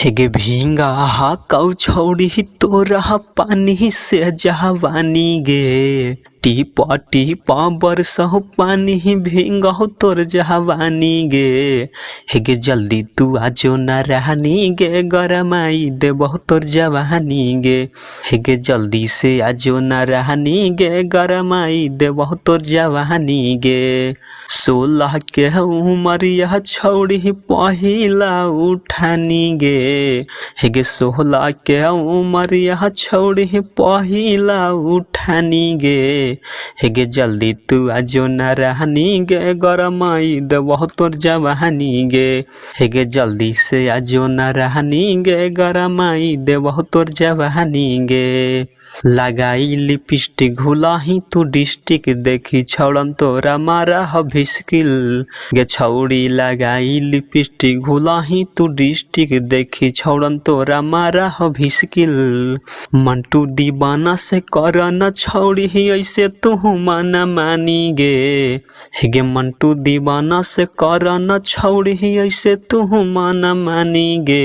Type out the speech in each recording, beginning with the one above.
हेगे भींगा हा कौ छौड़ी तोरा पानी से जवानी गे टीपा टीपा बरसहु पानी भींगहु तोर जवानी गे हेगे जल्दी तू आजो न रहनी गे गरमाई देबहु तोर जवानी गे हेगे जल्दी से आजो न रहनी गे गरमाई देबहु तोर जवानी गे 16 के उमर यह छौड़ी पहिला उठानी गे हेगे 16 के उमर यह छौड़ी पहिला उठानी गे हेगे जल्दी तू आजो न रहनी गे गरमाई देबहु तोर जवानी गे हेगे जल्दी से आजो न रहनी गे गरमाई देबहु तोर जवानी गे लगाई लिपस्टिक घुलाही तू डिस्टिक देखी छौड़न तोरा मारा भिस्किल गे छौड़ी लगाई लिपस्टिक घुलाही तू डिस्टिक देखी छौड़न तोरा मारा भिस्किल मंटू दीवाना से करन छौड़ी ऐसे तू माना मानी गे हेगे मंटू दीवाना से करन छौड़ी ऐसे तू माना मानी गे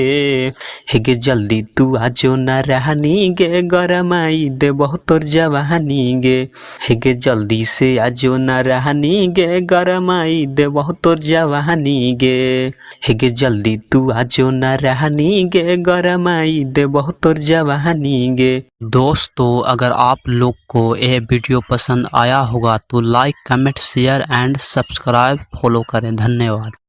हेगे जल्दी तू आजो न रहनी गे गरमाई देबहु तोर जवानी गे हेगे जल्दी से आजो न रहनी गे गरमाई देबहु तोर जवानी गे हेगे जल्दी तू आजो न रहनी गे गरमाई देबहु तोर जवानी गे। दोस्तों अगर आप लोग को यह वीडियो पसंद आया होगा तो like comment share and subscribe follow करें। धन्यवाद।